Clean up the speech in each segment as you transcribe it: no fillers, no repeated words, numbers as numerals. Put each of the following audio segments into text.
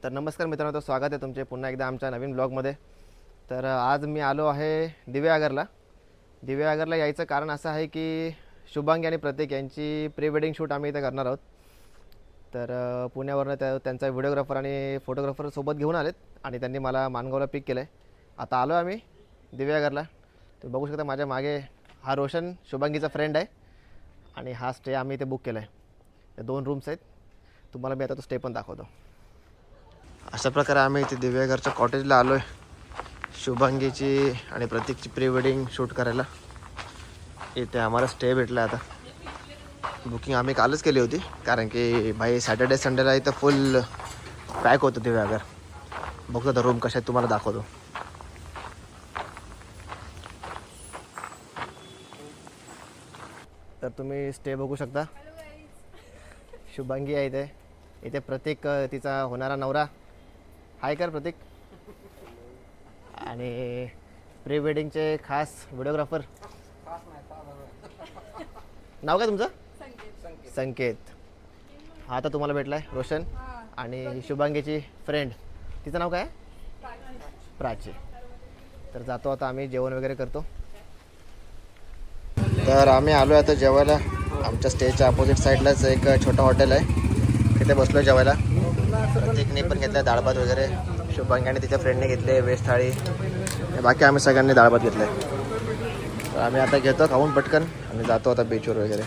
तर नमस्कार मित्रांनो, तर स्वागत आहे तुमचे पुन्हा एकदा आमच्या नवीन ब्लॉगमध्ये. तर आज मी आलो आहे दिव्यागरला. दिव्यागरला यायचं कारण असं आहे की शुभांगी आणि प्रतीक यांची प्री वेडिंग शूट आम्ही इथे करणार आहोत. तर पुण्यावरनं त्यांचा व्हिडिओग्राफर आणि फोटोग्राफर सोबत घेऊन आलेत आणि त्यांनी मला माणगावला पिक केलं आहे. आता आलो आम्ही दिव्यागरला. तुम्ही बघू शकता माझ्या मागे हा रोशन शुभांगीचा फ्रेंड आहे आणि हा स्टे आम्ही इथे बुक केला आहे. 2 रूम्स आहेत. तुम्हाला मी आता तो स्टे पण दाखवतो. अशा प्रकारे आम्ही इथे दिव्यागरच्या कॉटेजला आलो आहे शुभांगीची आणि प्रतीकची प्री वेडिंग शूट करायला. इथे आम्हाला स्टे भेटला. आता बुकिंग आम्ही कालच केली होती कारण की भाई सॅटर्डे संडेला इथं फुल पॅक होतं दिव्यागर. बघतो तर रूम कशा आहेत तुम्हाला दाखवतो. तर तुम्ही स्टे बघू शकता. शुभांगी आहे इथे. इथे प्रतीक तिचा होणारा नवरा. हाय कर प्रतीक. आणि प्री वेडिंगचे खास व्हिडिओग्राफर. नाव काय तुमचं? संकेत. हा आता तुम्हाला भेटला आहे रोशन. आणि ही शुभांगीची फ्रेंड, तिचं नाव काय? प्राची. तर जातो आता आम्ही, जेवण वगैरे करतो. तर आम्ही आलो आहे आता जेवायला. आमच्या स्टेजच्या अपोजिट साईडलाच एक छोटं हॉटेल आहे, तिथे बसलो जेवायला. प्रत्येकने पण घेतलं डाळ भात वगैरे. शुभांगी आणि तिच्या फ्रेंडने घेतले व्हेज थाळी. बाकी आम्ही सगळ्यांनी डाळ भात घेतलं आहे. तर आम्ही आता घेतो खाऊन पटकन आणि जातो आता बीचवर वगैरे.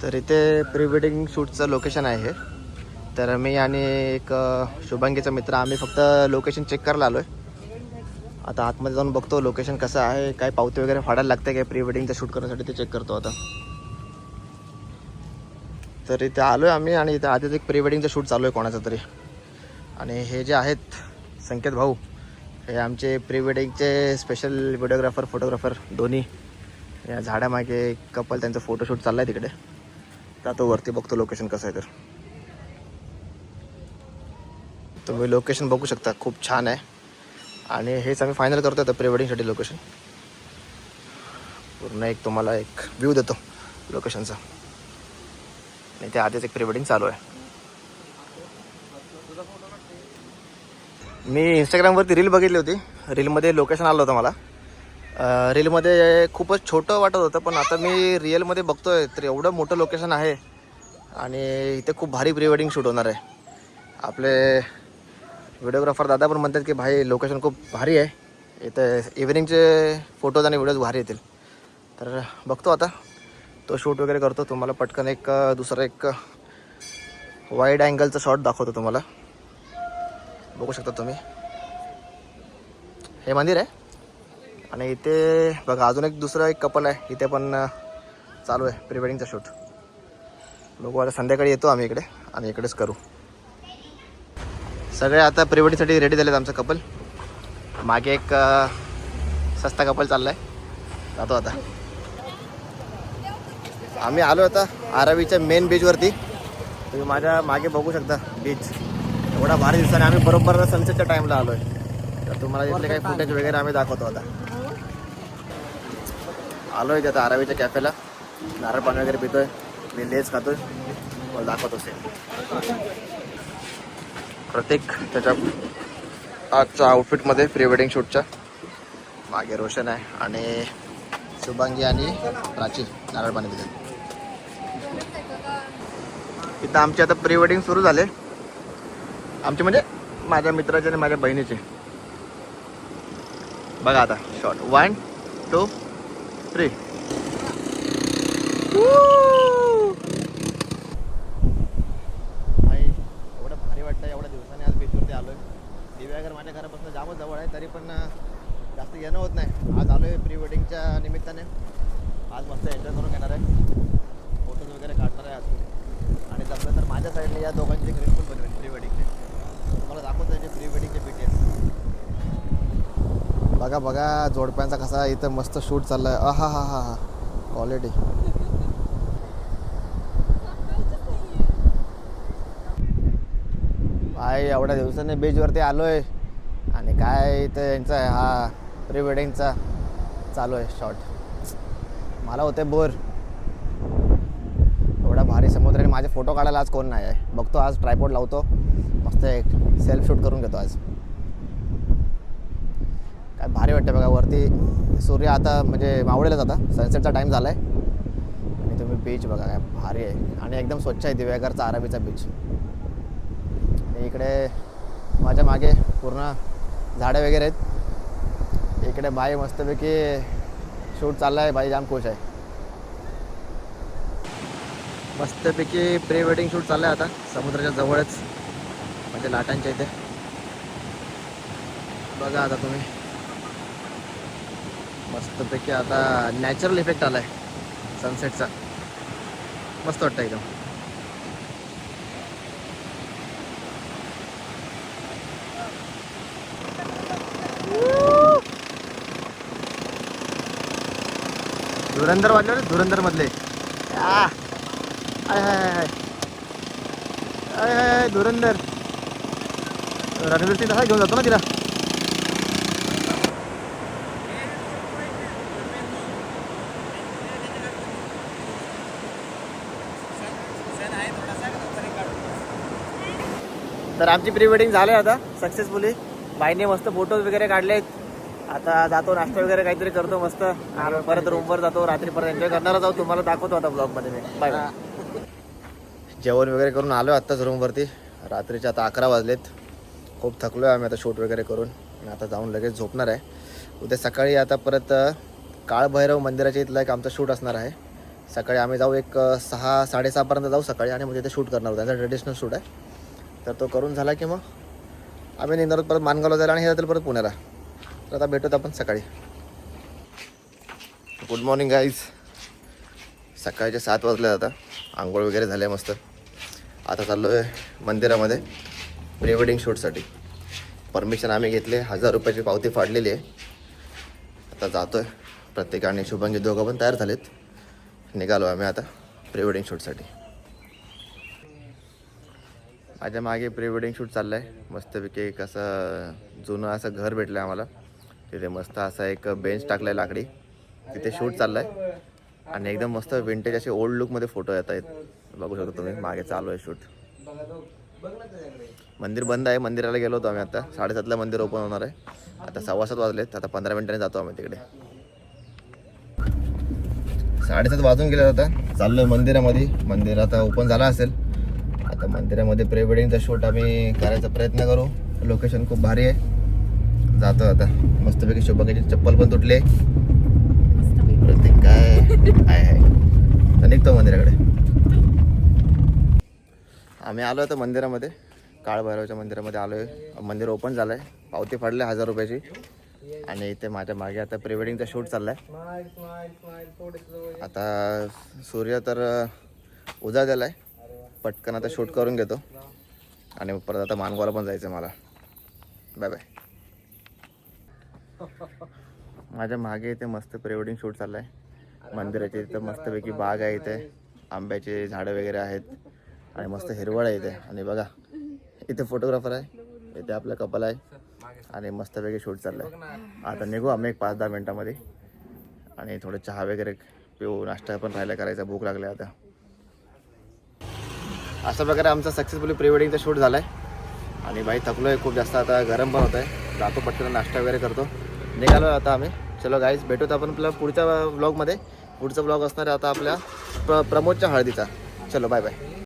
तर इथे प्री वेडिंग शूटचं लोकेशन आहे हे. तर मी आणि एक शुभांगीचा मित्र आम्ही फक्त लोकेशन चेक करायला आलो आहे. आता आतमध्ये जाऊन बघतो लोकेशन कसं आहे, काय पावती वगैरे फाडायला लागते काय प्री वेडिंगचं शूट करण्यासाठी, ते चेक करतो आता. तर इथे आलो आहे आम्ही आणि इथे आधीच एक प्री वेडिंगचं शूट चालू आहे कोणाचं तरी. आणि हे जे आहेत संकेत भाऊ, हे आमचे प्री वेडिंगचे स्पेशल व्हिडिओग्राफर फोटोग्राफर दोन्ही. या झाडामागे कपल त्यांचं फोटोशूट चाललं आहे तिकडे. जातो वरती, बघतो लोकेशन कसं आहे. तर तुम्ही लोकेशन बघू शकता, खूप छान आहे. आणि हेच आम्ही फायनल करतो आता प्री वेडिंगसाठी लोकेशन. पूर्ण एक तुम्हाला एक व्ह्यू देतो लोकेशनचा. आणि ते आधीच एक प्री वेडिंग चालू आहे. मी इंस्टाग्रामवरती रील बघितली होती. रीलमध्ये लोकेशन आलं होतं मला. रीलमध्ये खूपच छोटं वाटत होतं, पण आता मी रिअलमध्ये बघतोय तर एवढं मोठं लोकेशन आहे. आणि इथे खूप भारी प्री वेडिंग शूट होणार आहे. आपले व्हिडिओग्राफर दादा पण म्हणतात की भाई लोकेशन खूप भारी आहे, इथे इव्हिनिंगचे फोटोज आणि व्हिडिओज भारी येतील. तर बघतो आता, तो शूट वगैरे करतो. तुम्हाला पटकन एक दुसरं एक वाईड अँगलचं शॉट दाखवतो तुम्हाला. बघू शकता तुम्ही, हे मंदिर आहे. आणि इथे बघा अजून एक दुसरं एक कपल आहे, इथे पण चालू आहे प्री वेडिंगचा शूट. बघू आता संध्याकाळी येतो आम्ही इकडे आणि इकडेच करू. सगळे आता प्री वेडिंगसाठी रेडी झालेत आमचं कपल. मागे एक सस्ता कपल चालला आहे. जातो आता आम्ही. आलो आता आरावीच्या मेन बीचवरती. तुम्ही माझ्या मागे बघू शकता बीच. एवढा भारी दिसताना आम्ही बरोबर सनसेटच्या टाईमला आलो आहे. तर तुम्हाला इथले काही फुटेज वगैरे आम्ही दाखवतो. आता आलो आहे आता आरावीच्या कॅफेला. नारळ पाणी वगैरे पितोय, मी लेस खातोय, मला दाखवतो असेल. प्रत्येक त्याच्या आजच्या आउटफिटमध्ये प्री वेडिंग शूटच्या. मागे रोशन आहे आणि शुभांगी आणि प्राची नारळ पाणी पितात. इथं आमची आता प्री वेडिंग सुरू झाले. आमचे म्हणजे माझ्या मित्राचे आणि माझ्या बहिणीचे. बघा आता शॉट 1 2 3. भाई एवढं भारी वाटतं. एवढ्या दिवसाने आज बीचवरती आलो आहे. दिव्यागर माझ्या घरापासून जामच जवळ आहे, तरी पण जास्त येणं होत नाही. आज आलो आहे प्री वेडिंगच्या निमित्ताने. आज मस्त एन्जॉय करून घेणार आहे, फोटोज वगैरे काढणार आहे आज. आणि जमलं तर माझ्या साईडने या दोघांची रील पण बनवेल प्री वेडिंगचे. तुम्हाला दाखवतो याचे प्री वेडिंगचे BTS. बघा बघा जोडप्यांचा कसा इथं मस्त शूट चाललाय. हा हा हा हा क्वालिटी. भाई एवढ्या दिवसाने बीचवरती आलो आहे आणि काय इथं यांचा हा प्री वेडिंगचा चालू आहे शॉट. मला होते बोर. एवढा भारी समुद्र आणि माझे फोटो काढायला आज कोण नाही आहे. बघतो आज ट्रायपॉड लावतो, मस्त मस्त एक सेल्फ शूट करून घेतो आज. काय भारी वाटतं बघा, वरती सूर्य आता म्हणजे मावळेलच, आता सनसेटचा टाईम झाला आहे. आणि तुम्ही बीच बघा काय भारी आहे आणि एकदम स्वच्छ आहे दिव्यागरचा आरावीचा बीच. आणि इकडे माझ्या मागे पूर्ण झाडं वगैरे आहेत. इकडे बाई मस्तपैकी शूट चालला आहे, बाई जाम खुश आहे. मस्तपैकी प्री वेडिंग शूट चाललं आहे आता समुद्राच्या जवळच, म्हणजे लाटांच्या इथे. बघा आता तुम्ही मस्तपैकी आता नॅचरल इफेक्ट आला आहे सनसेटचा, मस्त वाटतं एकदम. धुरंधर वाजले, धुरंधर मधले धुरंधर. रणवीर सिंग तसा घेऊन जातो ना तिला. तर आमची प्री वेडिंग झाली आता सक्सेसफुली. बाईने मस्त फोटोज वगैरे काढलेत. आता जातो नाश्ता वगैरे काहीतरी करतो मस्त, आणि परत रूमवर जातो. रात्री परत एन्जॉय करणारा जाऊ, तुम्हाला दाखवतो आता ब्लॉगमध्ये मी. Bye bye. जेवण वगैरे करून आलो आत्ताच रूमवरती. रात्रीचे आता 11 वाजलेत. खूप थकलो आहे आम्ही आता शूट वगैरे करून, आणि आता जाऊन लगेच झोपणार आहे. उद्या सकाळी आता परत काळभैरव मंदिराच्या इथला एक आमचा शूट असणार आहे. सकाळी आम्ही जाऊ एक 6-6:30पर्यंत जाऊ सकाळी, आणि मग तिथे शूट करणार आहोत. त्यांचा ट्रेडिशनल शूट आहे. तर तो करून झाला की मग आम्ही निघणार परत मानगावला जायला, आणि हे जातील परत पुण्याला. तर आता भेटूत आपण सकाळी. Good morning guys. सकाळचे 7 वाजले. आता आंघोळ वगैरे झाले मस्त. आता चाललो आहे मंदिरामध्ये प्री वेडिंग शूटसाठी. परमिशन आम्ही घेतले, 1000 रुपयाची पावती फाडलेली आहे. आता जातो आहे. प्रत्येकाने शुभांगी दोघं पण तयार झालेत. निघालो आम्ही आता प्री वेडिंग शूटसाठी. माझ्या मागे प्री वेडिंग शूट चाललं आहे. मस्तपैकी एक असं जुनं असं घर भेटलं आहे आम्हाला. तिथे मस्त असा एक बेंच टाकला आहे लाकडी, तिथे शूट चाललं आहे. आणि एकदम मस्त विंटेज असे ओल्ड लुकमध्ये फोटो येत आहेत. बघू शकतो तुम्ही, मागे चालू आहे शूट. मंदिर बंद आहे. मंदिराला गेलो होतो आम्ही आता. 7:30ला मंदिर ओपन होणार आहे. आता 7:15 वाजलेत. आता 15 मिनिटांनी जातो आम्ही तिकडे. 7:30 वाजून गेले. आता चाललो आहे मंदिरामध्ये. मंदिर आता ओपन झाला असेल. आता मंदिरामध्ये प्री वेडिंगचा शूट आम्ही करायचा प्रयत्न करू. लोकेशन खूप भारी आहे. जातो आता मस्तपैकी. शुभांगीची चप्पल पण तुटले. प्रत्येक काय आहे. तर निघतो मंदिराकडे. आम्ही आलो आता मंदिरामध्ये, काळभैरवच्या मंदिरामध्ये आलो आहे. मंदिर ओपन झालं आहे. पावती फाडले 1000 रुपयाची. आणि इथे माझ्या मागे आता प्री वेडिंगचा शूट चालला आहे. आता सूर्य तर उजाळलेला आहे. पटकन आता शूट करून घेतो, आणि परत आता मानगावला पण जायचं आहे मला. Bye bye. माझ्या मागे इथे मस्त प्री वेडिंग शूट चाललं आहे. मंदिराच्या इथं मस्तपैकी बाग आहे. इथे आंब्याचे झाडं वगैरे आहेत, आणि मस्त हिरवळ आहे इथे. आणि बघा इथे फोटोग्राफर आहे, इथे आपलं कपल आहे, आणि मस्तपैकी शूट चाललं आहे. आता निघू आम्ही एक 5-10 मिनटामध्ये. आणि थोडं चहा वगैरे पिऊ. नाश्ता पण राहिला करायचा, भूक लागली आता. अशा प्रकारे आमचा सक्सेसफुली प्री वेडिंगचा शूट झाला आहे. आणि बाई थकलो आहे खूप जास्त. आता गरम पण होत आहे. जातो पटकन नाश्ता वगैरे करतो, निघालो आता आम्ही. चलो गाईज, भेटूत आपण आपल्या पुढच्या व्लॉगमध्ये. पुढचा व्लॉग असणार आहे आता आपल्या प्रमोदच्या हळदीचा. चलो बाय बाय.